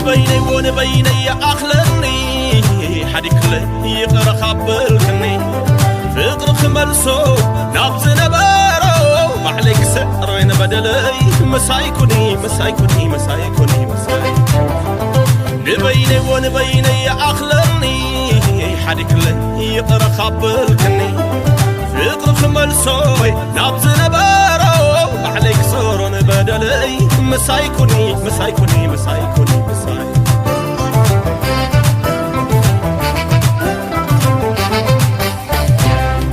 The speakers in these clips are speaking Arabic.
نبيني ونبيني أخلني حديك لي يقرأ خبركني فقر خملسو نبز نبارو معليك سعرين بدلي مسايكوني مسايكوني مسايكوني مساي نبيني ونبيني أخلني حديك لي يقرأ خبركني فقر خملسو نبز نبارو معليك سعرين بدلي مسايكوني مسايكوني مسايكوني مساي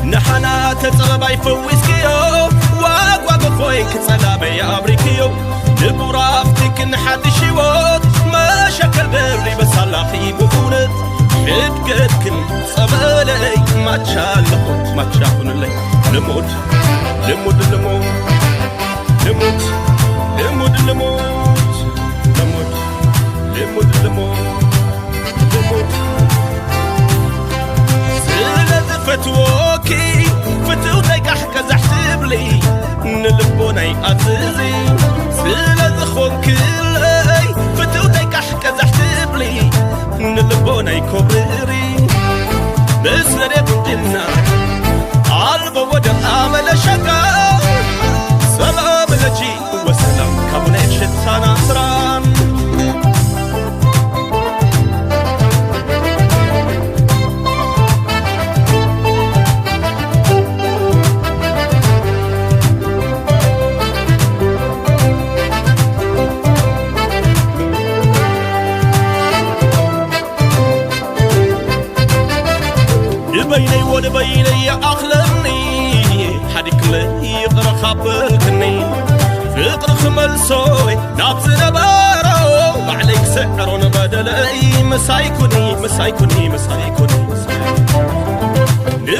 نحنا تطلب يفوسكيو واقوا بخوين كتصلابي أبريكيو نبرافتك نحدش يوت ما شكل بري بس الله خيبونت حدقتكن صبالي ما تشالخو ما تشافون لي نموت نموت نموت نموت نموت نموت نموت نموت نموت نموت سلة فتوكي فتوتك أحكى زحتبلي نلبوني أتزي سلة خون كلي فتوتك أحكى زحتبلي نلبوني كبري بس لريب جنة عالب وجه آمل شكا سلام لجي وسلام كوني شتانا سران بيني وبيني أخلني حديك لي يقرأ خبركني فقر خملسوي نابز نبارو معليك سعر بدلي مسايكوني مسايكوني مسايكوني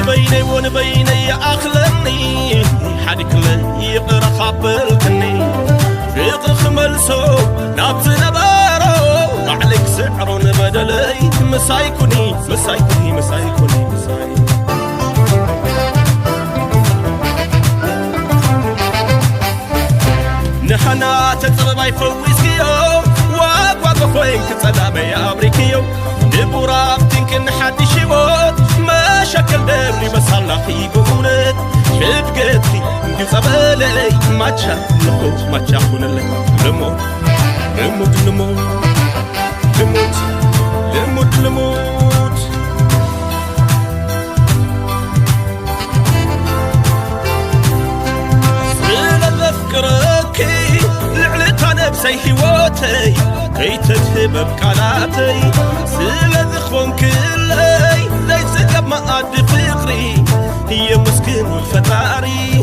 بيني وبيني أخلني حديك لي يقرأ خبركني فقر خملسوي نابز نبارو معليك سعر بدلي مسايكوني مسايكوني مسايكوني مساي نحنا تطلب يفوسكيو واقوا بخوين كتصلابي أبريكيو نبرافتك نحدش يوت ما شكل دبري بس الله خيبونت حدقتكي نديو صبالي ما تشافون ما تشافون لي نموت نموت نموت نموت نموت نموت سلة أفكركي لعلت أنا بسي هواتي كي تذهب بكالاتي سلة ذخون كلي ليس قب ما أدي فقري هي مسكين والفتاري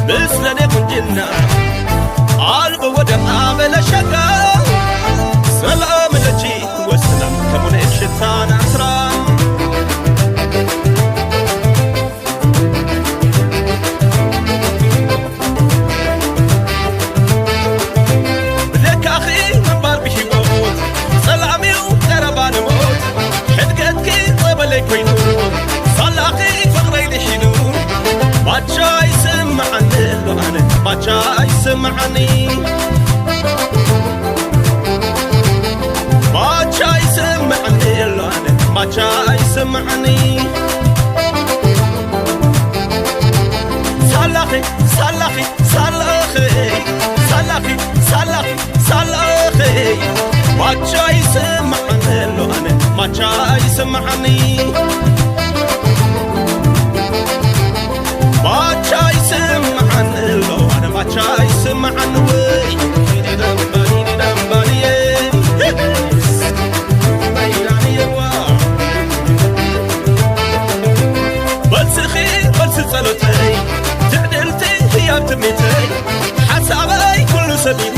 بس لنكن جنة عالب ودم آمل شكا سلام لجي وسلام كمون الشيطان أسران بذاك أخي من بار بحيوت سلامي وقربان موت حدقتكي طيبة ليك وينور صلاقي فقري لحنو ما جاي سمعني لو أنا ما جاي سمعني ما جاي سمعني لو أنا ما جاي سمعني صلاخي صلاخي صلاخي صلاخي صلاخي صلاخي ما جاي سمعني لو أنا ما جاي سمعني ما جاي سمعني لو أنا ما جاي سمعني وي صلوتي تعدلتي هي تميتي حسابي كل سبيل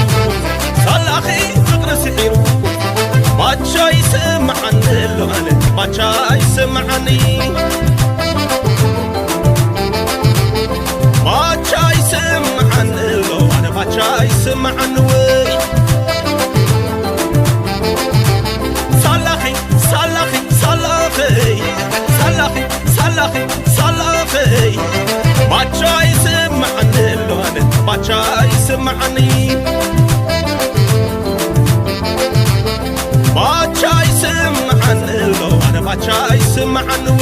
صلاخي فقر سحيرو ما جاي سمعني لو أنا ما جاي سمعني ما جاي سمعني لو أنا ما جاي سمعني وي صلاخي صلاخي صلاخي صلاخي صلاخي صلاخي ما جاي سمعني لو أنا ما جاي سمعني واچا يسمع عنو